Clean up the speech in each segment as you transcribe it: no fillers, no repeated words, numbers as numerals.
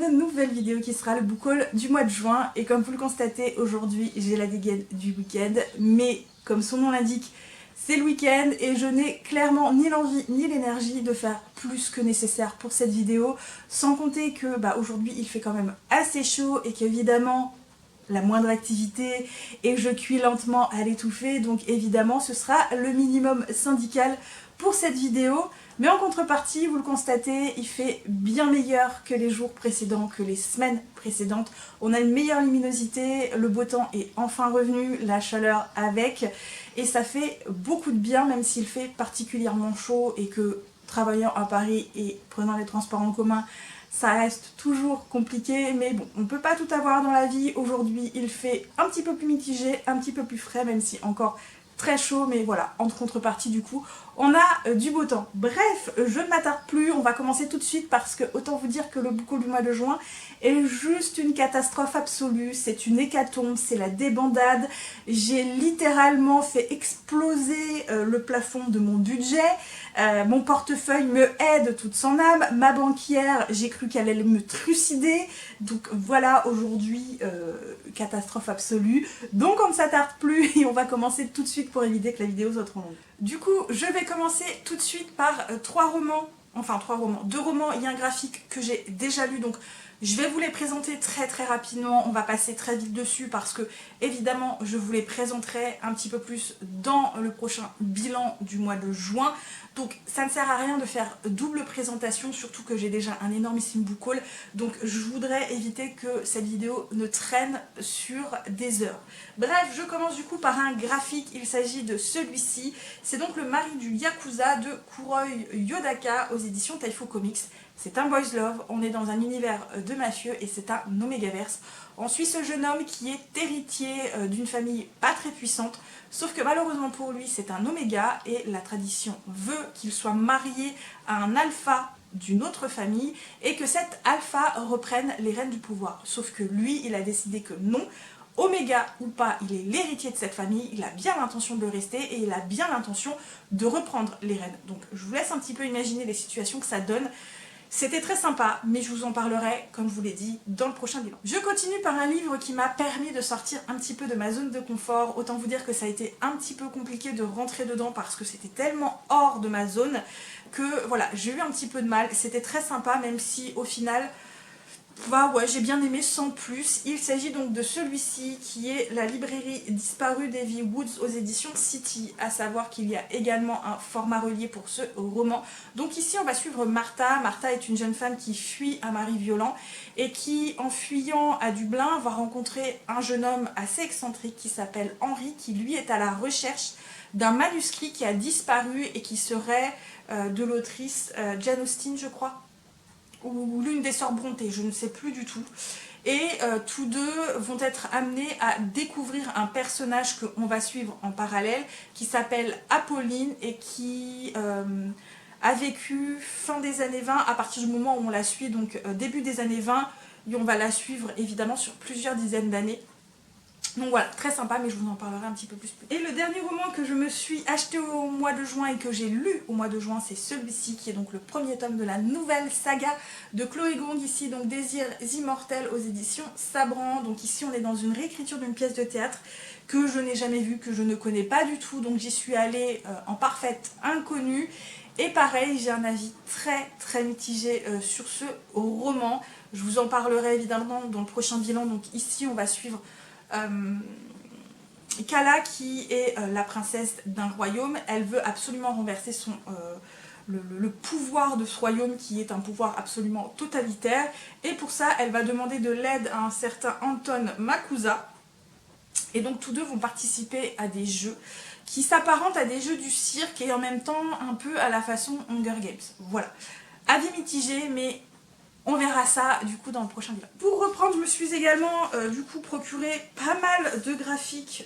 une nouvelle vidéo qui sera le book haul du mois de juin. Et comme vous le constatez, aujourd'hui j'ai la dégaine du week-end. Mais comme son nom l'indique, c'est le week-end et je n'ai clairement ni l'envie ni l'énergie de faire plus que nécessaire pour cette vidéo. Sans compter que aujourd'hui il fait quand même assez chaud et qu'évidemment la moindre activité et je cuis lentement à l'étouffer. Donc évidemment ce sera le minimum syndical pour cette vidéo. Mais en contrepartie, vous le constatez, il fait bien meilleur que les jours précédents, que les semaines précédentes. On a une meilleure luminosité, le beau temps est enfin revenu, la chaleur avec. Et ça fait beaucoup de bien, même s'il fait particulièrement chaud et que travaillant à Paris et prenant les transports en commun, ça reste toujours compliqué. Mais bon, on ne peut pas tout avoir dans la vie. Aujourd'hui, il fait un petit peu plus mitigé, un petit peu plus frais, même si encore très chaud, mais voilà, en contrepartie du coup, on a du beau temps. Bref, je ne m'attarde plus, on va commencer tout de suite parce que autant vous dire que le book haul du mois de juin est juste une catastrophe absolue, c'est une hécatombe, c'est la débandade. J'ai littéralement fait exploser le plafond de mon budget, mon portefeuille me aide toute son âme, ma banquière, j'ai cru qu'elle allait me trucider, donc voilà, aujourd'hui, catastrophe absolue. Donc on ne s'attarde plus et on va commencer tout de suite pour éviter que la vidéo soit trop longue. Du coup, je vais commencer tout de suite par deux romans et un graphique que j'ai déjà lu. Donc je vais vous les présenter très rapidement, on va passer très vite dessus parce que évidemment je vous les présenterai un petit peu plus dans le prochain bilan du mois de juin. Donc ça ne sert à rien de faire double présentation, surtout que j'ai déjà un énormissime book haul. Donc je voudrais éviter que cette vidéo ne traîne sur des heures. Bref, je commence du coup par un graphique, il s'agit de celui-ci. C'est donc le mari du Yakuza de Kuroi Yodaka aux éditions Taifu Comics. C'est un boys love, on est dans un univers de mafieux et c'est un omégaverse. On suit ce jeune homme qui est héritier d'une famille pas très puissante, sauf que malheureusement pour lui c'est un oméga et la tradition veut qu'il soit marié à un alpha d'une autre famille et que cet alpha reprenne les rênes du pouvoir. Sauf que lui, il a décidé que non, oméga ou pas, il est l'héritier de cette famille, il a bien l'intention de rester et il a bien l'intention de reprendre les rênes. Donc je vous laisse un petit peu imaginer les situations que ça donne. C'était très sympa, mais je vous en parlerai, comme je vous l'ai dit, dans le prochain bilan. Je continue par un livre qui m'a permis de sortir un petit peu de ma zone de confort. Autant vous dire que ça a été un petit peu compliqué de rentrer dedans parce que c'était tellement hors de ma zone que voilà, j'ai eu un petit peu de mal. C'était très sympa, même si au final, ouais, j'ai bien aimé sans plus. Il s'agit donc de celui-ci qui est La librairie disparue d'Evie Woods aux éditions City, à savoir qu'il y a également un format relié pour ce roman. Donc ici on va suivre Martha. Martha est une jeune femme qui fuit un mari violent et qui, en fuyant à Dublin, va rencontrer un jeune homme assez excentrique qui s'appelle Henry, qui lui est à la recherche d'un manuscrit qui a disparu et qui serait de l'autrice Jane Austen, je crois, ou l'une des sœurs Brontë, je ne sais plus du tout. Et tous deux vont être amenés à découvrir un personnage qu'on va suivre en parallèle, qui s'appelle Apolline et qui a vécu fin des années 20, à partir du moment où on la suit, donc début des années 20, et on va la suivre évidemment sur plusieurs dizaines d'années. Donc voilà, très sympa, mais je vous en parlerai un petit peu plus. Et le dernier roman que je me suis acheté au mois de juin et que j'ai lu au mois de juin, c'est celui-ci, qui est donc le premier tome de la nouvelle saga de Chloé Gong, ici donc Désirs immortels aux éditions Sabran. Donc ici on est dans une réécriture d'une pièce de théâtre que je n'ai jamais vue, que je ne connais pas du tout, donc j'y suis allée en parfaite inconnue. Et pareil, j'ai un avis très mitigé sur ce roman. Je vous en parlerai évidemment dans le prochain bilan. Donc ici on va suivre Kala, qui est la princesse d'un royaume. Elle veut absolument renverser le pouvoir de ce royaume, qui est un pouvoir absolument totalitaire, et pour ça elle va demander de l'aide à un certain Anton Makusa, et donc tous deux vont participer à des jeux qui s'apparentent à des jeux du cirque et en même temps un peu à la façon Hunger Games. Voilà, avis mitigé, mais on verra ça du coup dans le prochain bilan. Pour reprendre, je me suis également du coup procuré pas mal de graphiques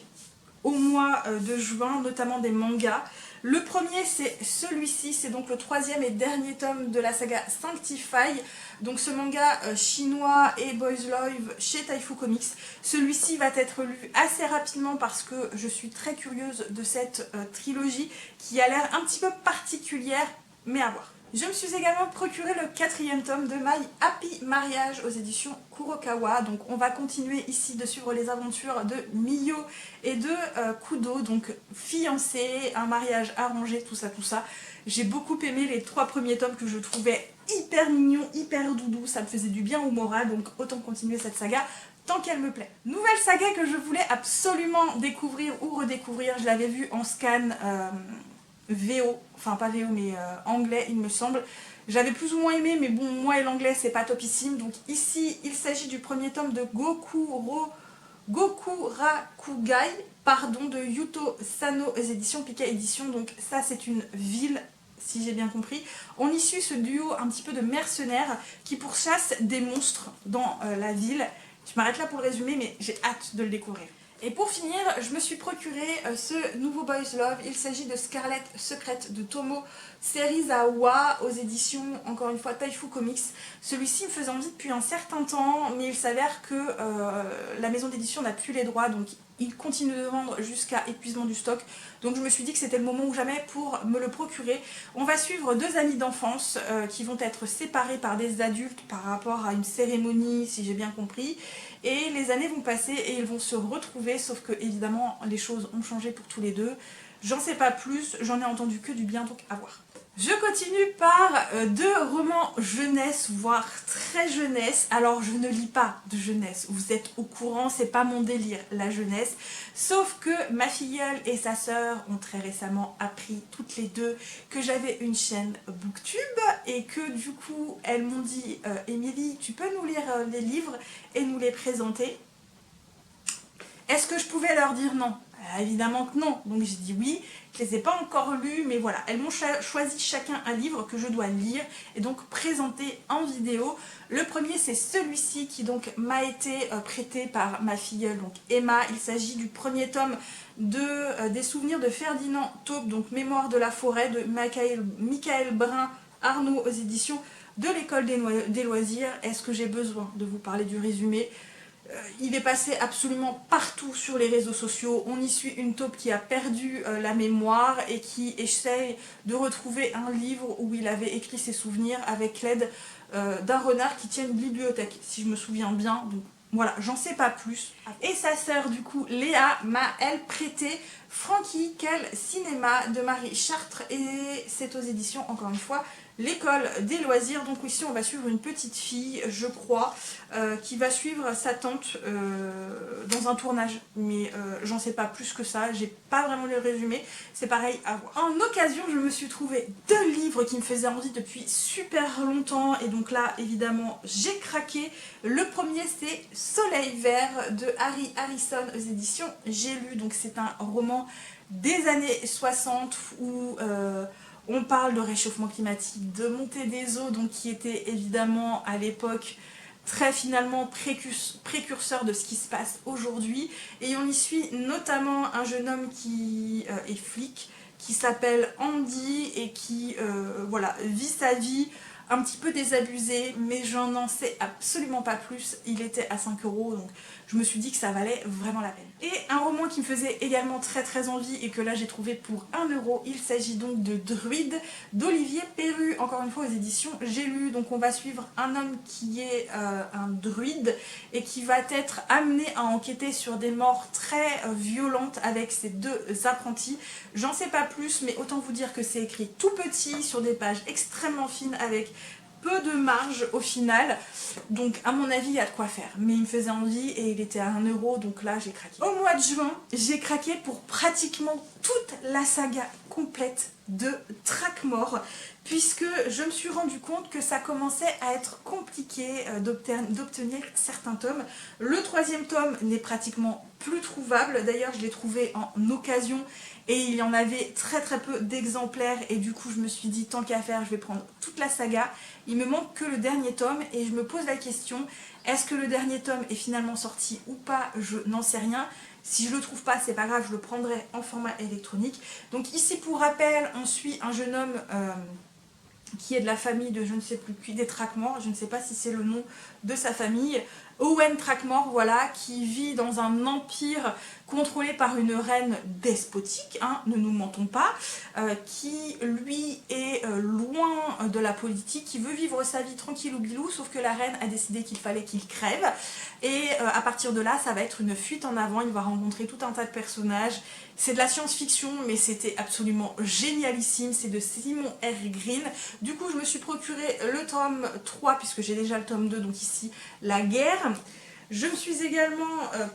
au mois de juin, notamment des mangas. Le premier c'est celui-ci, c'est donc le troisième et dernier tome de la saga Sanctify. Donc ce manga chinois et boys love chez Taifu Comics. Celui-ci va être lu assez rapidement parce que je suis très curieuse de cette trilogie qui a l'air un petit peu particulière, mais à voir. Je me suis également procuré le 4e tome de My Happy Marriage aux éditions Kurokawa. Donc on va continuer ici de suivre les aventures de Miyo et de Kudo, donc fiancés, un mariage arrangé, tout ça tout ça. J'ai beaucoup aimé les 3 premiers tomes que je trouvais hyper mignons, hyper doudous, ça me faisait du bien au moral, donc autant continuer cette saga tant qu'elle me plaît. Nouvelle saga que je voulais absolument découvrir ou redécouvrir, je l'avais vue en scan VO, enfin pas VO mais anglais il me semble. J'avais plus ou moins aimé, mais bon, moi et l'anglais c'est pas topissime. Donc ici il s'agit du premier tome de Gokurakugai, pardon, de Yuto Sano aux éditions Pika Édition. Donc ça c'est une ville, si j'ai bien compris. On y suit ce duo un petit peu de mercenaires qui pourchassent des monstres dans la ville. Je m'arrête là pour le résumer, mais j'ai hâte de le découvrir. Et pour finir, je me suis procuré ce nouveau Boys Love. Il s'agit de Scarlet Secrète de Tomo Serizawa aux éditions, encore une fois, Taifu Comics. Celui-ci me faisait envie depuis un certain temps, mais il s'avère que la maison d'édition n'a plus les droits, donc il continue de vendre jusqu'à épuisement du stock. Donc je me suis dit que c'était le moment ou jamais pour me le procurer. On va suivre 2 amis d'enfance qui vont être séparés par des adultes par rapport à une cérémonie, si j'ai bien compris. Et les années vont passer et ils vont se retrouver, sauf que évidemment les choses ont changé pour tous les deux. J'en sais pas plus, j'en ai entendu que du bien, donc à voir. Je continue par 2 romans jeunesse, voire très jeunesse. Alors je ne lis pas de jeunesse, vous êtes au courant, c'est pas mon délire la jeunesse. Sauf que ma filleule et sa sœur ont très récemment appris toutes les deux que j'avais une chaîne Booktube et que du coup elles m'ont dit Émilie, tu peux nous lire les livres et nous les présenter? Est-ce que je pouvais leur dire non? Évidemment que non, donc j'ai dit oui, je les ai pas encore lus, mais voilà, elles m'ont choisi chacun un livre que je dois lire et donc présenter en vidéo. Le premier c'est celui-ci qui donc m'a été prêté par ma filleule, donc Emma. Il s'agit du premier tome des souvenirs de Ferdinand Taupe, donc Mémoire de la forêt de Michael Brun Arnaud aux éditions de l'école des loisirs. Est-ce que j'ai besoin de vous parler du résumé? Il est passé absolument partout sur les réseaux sociaux. On y suit une taupe qui a perdu la mémoire et qui essaye de retrouver un livre où il avait écrit ses souvenirs avec l'aide d'un renard qui tient une bibliothèque, si je me souviens bien. Donc voilà, j'en sais pas plus. Et sa sœur, du coup, Léa, m'a elle prêté Frankie Quel Cinéma de Marie Chartres et c'est aux éditions, encore une fois, l'école des loisirs. Donc ici on va suivre une petite fille, je crois, qui va suivre sa tante dans un tournage, mais j'en sais pas plus que ça, j'ai pas vraiment le résumé, c'est pareil à voir. En occasion je me suis trouvé 2 livres qui me faisaient envie depuis super longtemps et donc là évidemment j'ai craqué. Le premier c'est Soleil Vert de Harry Harrison aux éditions J'ai lu, donc c'est un roman des années 60 où on parle de réchauffement climatique, de montée des eaux, donc qui était évidemment à l'époque très finalement précurseur de ce qui se passe aujourd'hui. Et on y suit notamment un jeune homme qui est flic, qui s'appelle Andy et qui voilà, vit sa vie un petit peu désabusée, mais j'en en sais absolument pas plus. Il était à 5 €, donc je me suis dit que ça valait vraiment la peine. Et un roman qui me faisait également très envie et que là j'ai trouvé pour 1 €, il s'agit donc de Druide d'Olivier Perru, encore une fois aux éditions J'ai lu. Donc on va suivre un homme qui est un druide et qui va être amené à enquêter sur des morts très violentes avec ses 2 apprentis. J'en sais pas plus, mais autant vous dire que c'est écrit tout petit sur des pages extrêmement fines avec peu de marge au final, donc à mon avis il y a de quoi faire, mais il me faisait envie et il était à 1 €, donc là j'ai craqué. Au mois de juin, j'ai craqué pour pratiquement toute la saga complète de Thrakmor, puisque je me suis rendu compte que ça commençait à être compliqué d'obtenir certains tomes. Le 3e tome n'est pratiquement plus trouvable, d'ailleurs je l'ai trouvé en occasion et il y en avait très peu d'exemplaires et du coup je me suis dit tant qu'à faire je vais prendre toute la saga. Il me manque que le dernier tome et je me pose la question, est-ce que le dernier tome est finalement sorti ou pas? Je n'en sais rien. Si je le trouve pas, c'est pas grave, je le prendrai en format électronique. Donc ici pour rappel, on suit un jeune homme qui est de la famille de je ne sais plus qui, des Thrakmor, je ne sais pas si c'est le nom de sa famille, Owen Trackmore, voilà, qui vit dans un empire contrôlé par une reine despotique, hein, ne nous mentons pas, qui lui est loin de la politique, qui veut vivre sa vie tranquille ou bilou, sauf que la reine a décidé qu'il fallait qu'il crève, et à partir de là, ça va être une fuite en avant, il va rencontrer tout un tas de personnages. C'est de la science-fiction, mais c'était absolument génialissime, c'est de Simon R. Green. Du coup, je me suis procuré le tome 3, puisque j'ai déjà le tome 2, donc ici, La Guerre. Je me suis également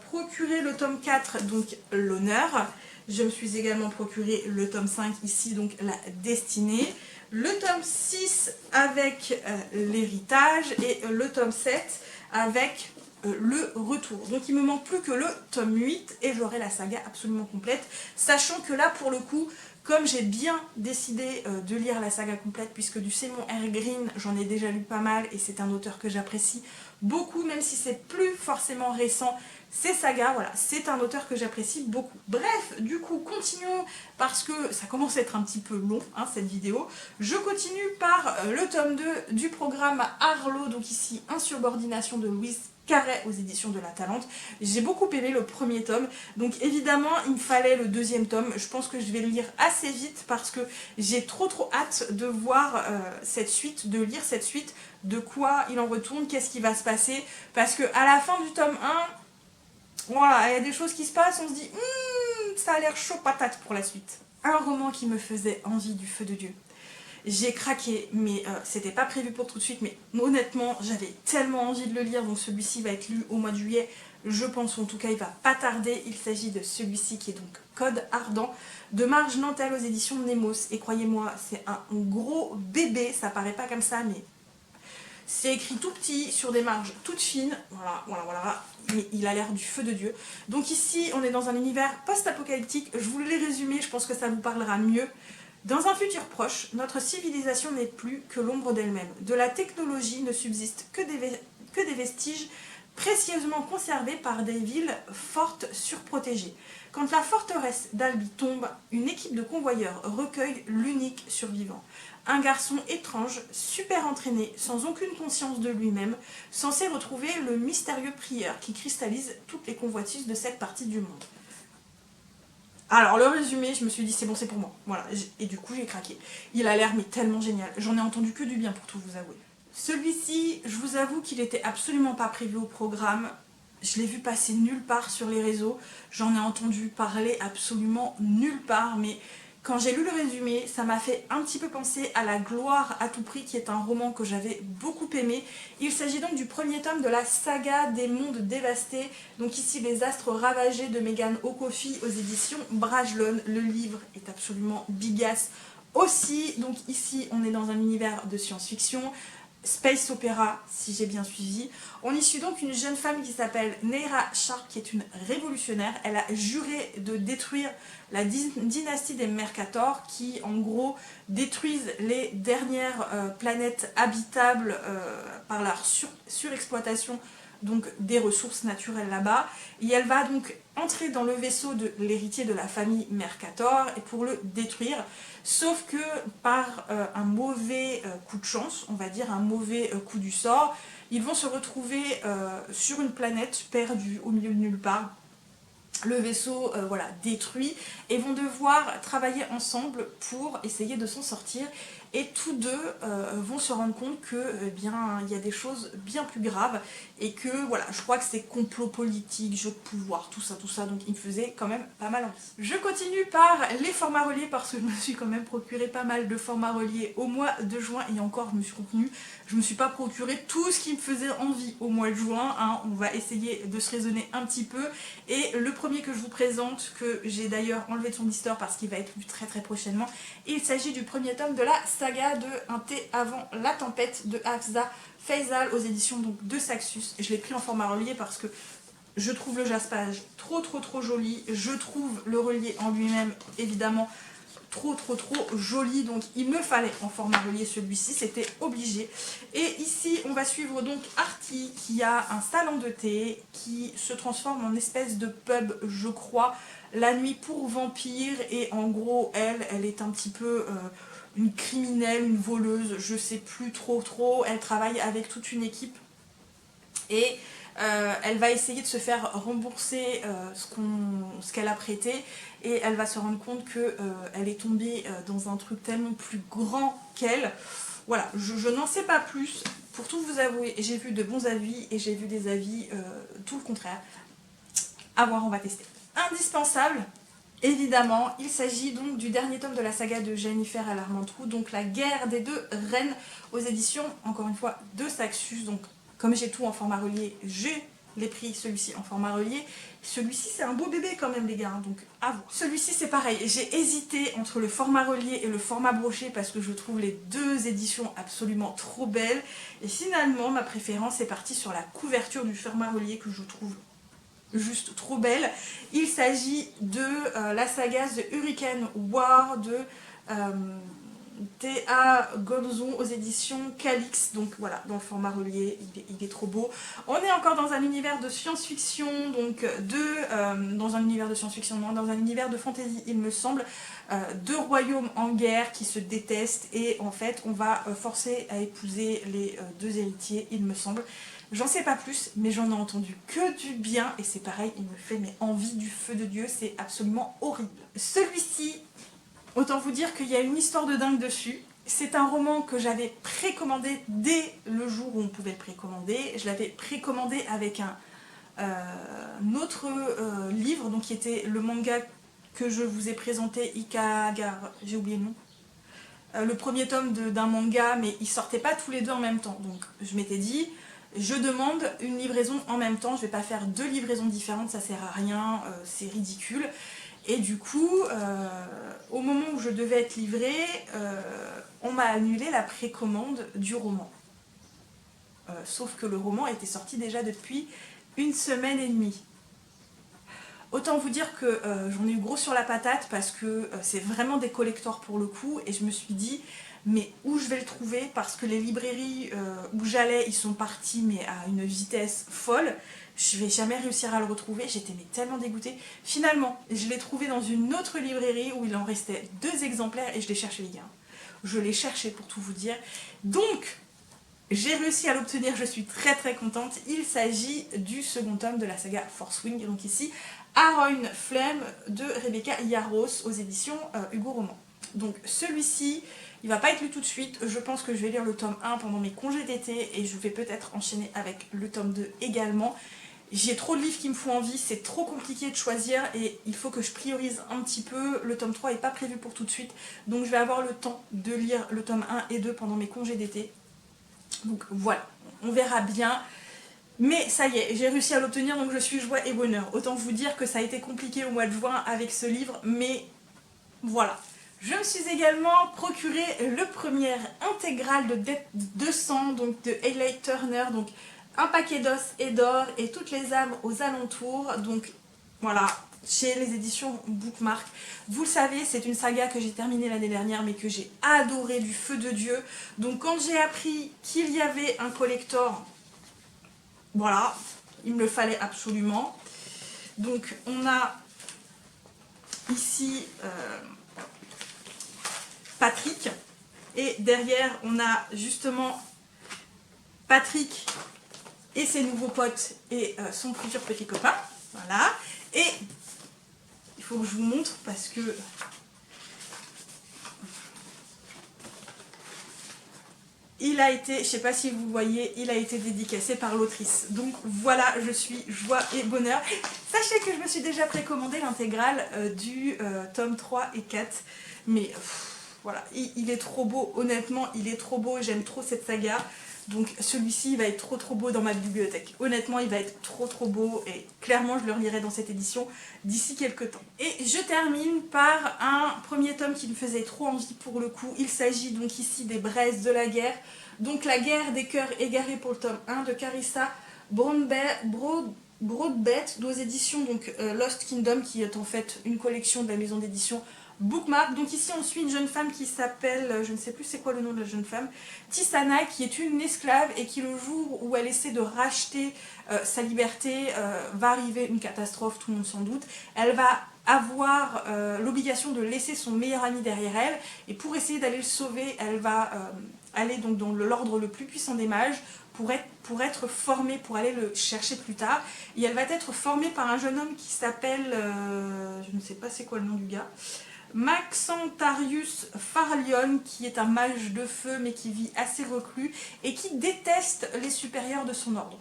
procuré le tome 4, donc L'Honneur. Je me suis également procuré le tome 5, ici, donc La Destinée. Le tome 6 avec L'Héritage et le tome 7 avec Le Retour. Donc il me manque plus que le tome 8 et j'aurai la saga absolument complète. Sachant que là, pour le coup, comme j'ai bien décidé de lire la saga complète, puisque du Simon R. Green, j'en ai déjà lu pas mal et c'est un auteur que j'apprécie beaucoup, même si c'est plus forcément récent, ces sagas, voilà, c'est un auteur que j'apprécie beaucoup. Bref, du coup, continuons, parce que ça commence à être un petit peu long, hein, cette vidéo. Je continue par le tome 2 du programme Arlo, donc ici, Insubordination de Louise Carré aux éditions de La Talente. J'ai beaucoup aimé le premier tome, donc évidemment il me fallait le deuxième tome. Je pense que je vais le lire assez vite parce que j'ai trop hâte de voir cette suite, de lire cette suite, de quoi il en retourne, qu'est-ce qui va se passer, parce que à la fin du tome 1, voilà, il y a des choses qui se passent, on se dit ça a l'air chaud patate pour la suite. Un roman qui me faisait envie du feu de Dieu. J'ai craqué, mais c'était pas prévu pour tout de suite, mais honnêtement, j'avais tellement envie de le lire, donc celui-ci va être lu au mois de juillet, je pense, en tout cas il va pas tarder. Il s'agit de celui-ci qui est donc Code Ardent, de Marge Nantel aux éditions Nemos, et croyez-moi, c'est un gros bébé, ça paraît pas comme ça, mais c'est écrit tout petit, sur des marges toutes fines, voilà, mais il a l'air du feu de Dieu. Donc ici, on est dans un univers post-apocalyptique, je vous l'ai résumé, je pense que ça vous parlera mieux. Dans un futur proche, notre civilisation n'est plus que l'ombre d'elle-même. De la technologie ne subsistent que des vestiges précieusement conservés par des villes fortes surprotégées. Quand la forteresse d'Albi tombe, une équipe de convoyeurs recueille l'unique survivant. Un garçon étrange, super entraîné, sans aucune conscience de lui-même, censé retrouver le mystérieux prieur qui cristallise toutes les convoitises de cette partie du monde. Alors le résumé, je me suis dit c'est bon, c'est pour moi, voilà, et du coup j'ai craqué. Il a l'air mais tellement génial, j'en ai entendu que du bien pour tout vous avouer. Celui-ci, je vous avoue qu'il était absolument pas prévu au programme, je l'ai vu passer nulle part sur les réseaux, j'en ai entendu parler absolument nulle part, mais quand j'ai lu le résumé, ça m'a fait un petit peu penser à La Gloire à tout prix, qui est un roman que j'avais beaucoup aimé. Il s'agit donc du premier tome de la saga des mondes dévastés, donc ici Les Astres Ravagés de Megan Okofi aux éditions Brajlon. Le livre est absolument bigasse aussi, donc ici on est dans un univers de science-fiction, space opéra, si j'ai bien suivi. On y suit donc une jeune femme qui s'appelle Neira Sharp, qui est une révolutionnaire. Elle a juré de détruire la dynastie des Mercator, qui en gros détruisent les dernières planètes habitables par leur surexploitation donc des ressources naturelles là-bas, et elle va donc entrer dans le vaisseau de l'héritier de la famille Mercator et pour le détruire, sauf que par un mauvais coup de chance, on va dire un mauvais coup du sort, ils vont se retrouver sur une planète perdue au milieu de nulle part, le vaisseau voilà, détruit, et vont devoir travailler ensemble pour essayer de s'en sortir. Et tous deux vont se rendre compte que bien il y a des choses bien plus graves et que voilà, je crois que c'est complot politique, jeu de pouvoir, tout ça, donc il me faisait quand même pas mal envie. Je continue par les formats reliés parce que je me suis quand même procuré pas mal de formats reliés au mois de juin, et encore je me suis contenue, je me suis pas procuré tout ce qui me faisait envie au mois de juin, hein. On va essayer de se raisonner un petit peu, et le premier que je vous présente, que j'ai d'ailleurs enlevé de son blister parce qu'il va être lu très prochainement, il s'agit du premier tome de la saga de Un thé avant la tempête de Hafsa Faisal aux éditions donc, de Saxus. Je l'ai pris en format relié parce que je trouve le jaspage trop joli, je trouve le relié en lui-même évidemment trop joli, donc il me fallait en format relié celui-ci, c'était obligé. Et ici on va suivre donc Artie qui a un salon de thé qui se transforme en espèce de pub, je crois, la nuit pour vampires, et en gros elle est un petit peu une criminelle, une voleuse, je sais plus trop, elle travaille avec toute une équipe. Et Elle va essayer de se faire rembourser ce qu'elle a prêté et elle va se rendre compte qu'elle est tombée dans un truc tellement plus grand qu'elle. Voilà, je n'en sais pas plus. Pour tout vous avouer, j'ai vu de bons avis et j'ai vu des avis tout le contraire. À voir, on va tester. Indispensable, évidemment, il s'agit donc du dernier tome de la saga de Jennifer Armentrout, donc La guerre des deux reines, aux éditions, encore une fois, de Saxus. Donc, comme j'ai tout en format relié, j'ai pris celui-ci en format relié. Celui-ci, c'est un beau bébé quand même, les gars, donc à voir. Celui-ci, c'est pareil, j'ai hésité entre le format relié et le format broché parce que je trouve les deux éditions absolument trop belles. Et finalement, ma préférence est partie sur la couverture du format relié que je trouve juste trop belle. Il s'agit de la saga The Hurricane War de T.A. Gonzon aux éditions Calix. Donc voilà, dans le format relié, il est trop beau. On est encore dans un univers de science-fiction, donc dans un univers de science-fiction, non, dans un univers de fantasy, il me semble, deux royaumes en guerre qui se détestent et en fait on va forcer à épouser les deux héritiers, il me semble. J'en sais pas plus, mais j'en ai entendu que du bien, et c'est pareil, il me fait envie du feu de Dieu, c'est absolument horrible. Celui-ci, autant vous dire qu'il y a une histoire de dingue dessus. C'est un roman que j'avais précommandé dès le jour où on pouvait le précommander. Je l'avais précommandé avec un autre livre, donc qui était le manga que je vous ai présenté, Ikagar, j'ai oublié le nom. Le premier tome d'un manga, mais ils sortaient pas tous les deux en même temps. Donc je m'étais dit, je demande une livraison en même temps, je vais pas faire deux livraisons différentes, ça sert à rien, c'est ridicule. Et du coup, au moment où je devais être livrée, on m'a annulé la précommande du roman. Sauf que le roman était sorti déjà depuis 1 semaine et demie. Autant vous dire que j'en ai eu gros sur la patate parce que c'est vraiment des collectors pour le coup, et je me suis dit mais où je vais le trouver, parce que les librairies où j'allais, ils sont partis mais à une vitesse folle. Je vais jamais réussir à le retrouver, j'étais tellement dégoûtée. Finalement, je l'ai trouvé dans une autre librairie où il en restait 2 exemplaires et je l'ai cherché, les gars. Je l'ai cherché pour tout vous dire. Donc, j'ai réussi à l'obtenir, je suis très très contente. Il s'agit du second tome de la saga Force Wing, donc ici, Aroin Flame de Rebecca Yarros aux éditions Hugo Roman. Donc celui-ci, il va pas être lu tout de suite, je pense que je vais lire le tome 1 pendant mes congés d'été et je vais peut-être enchaîner avec le tome 2 également. J'ai trop de livres qui me font envie, c'est trop compliqué de choisir et il faut que je priorise un petit peu. Le tome 3 n'est pas prévu pour tout de suite, donc je vais avoir le temps de lire le tome 1 et 2 pendant mes congés d'été. Donc voilà, on verra bien. Mais ça y est, j'ai réussi à l'obtenir, donc je suis joie et bonheur. Autant vous dire que ça a été compliqué au mois de juin avec ce livre, mais voilà. Je me suis également procuré le premier intégral de Death 200, donc de Hayley Turner, donc un paquet d'os et d'or et toutes les âmes aux alentours, donc voilà, chez les éditions Bookmark. Vous le savez, c'est une saga que j'ai terminée l'année dernière mais que j'ai adoré du feu de Dieu. Donc quand j'ai appris qu'il y avait un collector, voilà, il me le fallait absolument. Donc on a ici Patrick et derrière on a justement Patrick et ses nouveaux potes et son futur petit copain. Voilà. Et il faut que je vous montre parce que il a été, je sais pas si vous voyez, il a été dédicacé par l'autrice. Donc voilà, je suis joie et bonheur. Sachez que je me suis déjà précommandé l'intégrale du tome 3 et 4. Mais voilà, il est trop beau, honnêtement, il est trop beau, j'aime trop cette saga. Donc celui-ci va être trop beau dans ma bibliothèque. Honnêtement, il va être trop beau et clairement je le relirai dans cette édition d'ici quelques temps. Et je termine par un premier tome qui me faisait trop envie pour le coup. Il s'agit donc ici des braises de la guerre. Donc la guerre des cœurs égarés pour le tome 1 de Carissa Broadbent aux éditions donc, Lost Kingdom, qui est en fait une collection de la maison d'édition Bookmark. Donc ici on suit une jeune femme qui s'appelle, je ne sais plus c'est quoi le nom de la jeune femme, Tisana, qui est une esclave et qui le jour où elle essaie de racheter sa liberté va arriver une catastrophe, tout le monde s'en doute. Elle va avoir l'obligation de laisser son meilleur ami derrière elle, et pour essayer d'aller le sauver, elle va aller donc dans l'ordre le plus puissant des mages pour être formée, pour aller le chercher plus tard, et elle va être formée par un jeune homme qui s'appelle, je ne sais pas c'est quoi le nom du gars, Maxentarius Farlion, qui est un mage de feu mais qui vit assez reclus et qui déteste les supérieurs de son ordre.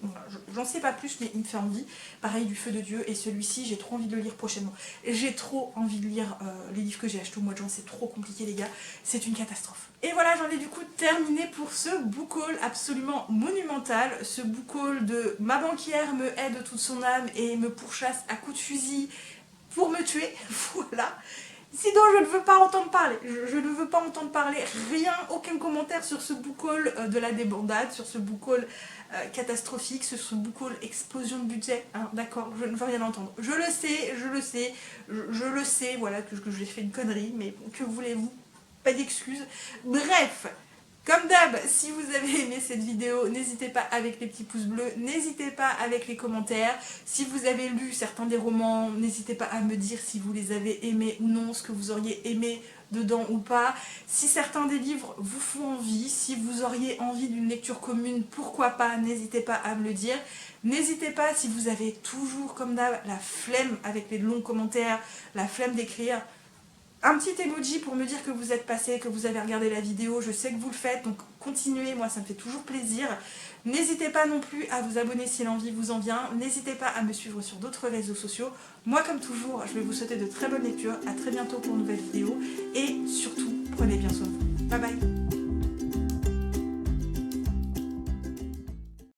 Voilà, j'en sais pas plus, mais il me fait envie. Pareil, du Feu de Dieu, et celui-ci, j'ai trop envie de le lire prochainement. J'ai trop envie de lire les livres que j'ai achetés au mois de juin, c'est trop compliqué les gars, c'est une catastrophe. Et voilà, j'en ai du coup terminé pour ce book haul absolument monumental, ce book haul de ma banquière me hait de toute son âme et me pourchasse à coups de fusil pour me tuer, voilà. Sinon, je ne veux pas entendre parler. Je ne veux pas entendre parler. Rien, aucun commentaire sur ce book haul de la débandade, sur ce book haul catastrophique, sur ce book haul explosion de budget. Hein, d'accord, je ne veux rien entendre. Je le sais, voilà, que j'ai fait une connerie, mais que voulez-vous? Pas d'excuses. Bref. Comme d'hab, si vous avez aimé cette vidéo, n'hésitez pas avec les petits pouces bleus, n'hésitez pas avec les commentaires. Si vous avez lu certains des romans, n'hésitez pas à me dire si vous les avez aimés ou non, ce que vous auriez aimé dedans ou pas. Si certains des livres vous font envie, si vous auriez envie d'une lecture commune, pourquoi pas, n'hésitez pas à me le dire. N'hésitez pas, si vous avez toujours comme d'hab la flemme avec les longs commentaires, la flemme d'écrire, un petit emoji pour me dire que vous êtes passé, que vous avez regardé la vidéo, je sais que vous le faites, donc continuez, moi ça me fait toujours plaisir. N'hésitez pas non plus à vous abonner si l'envie vous en vient, n'hésitez pas à me suivre sur d'autres réseaux sociaux. Moi comme toujours, je vais vous souhaiter de très bonnes lectures, à très bientôt pour une nouvelle vidéo, et surtout, prenez bien soin de vous. Bye bye.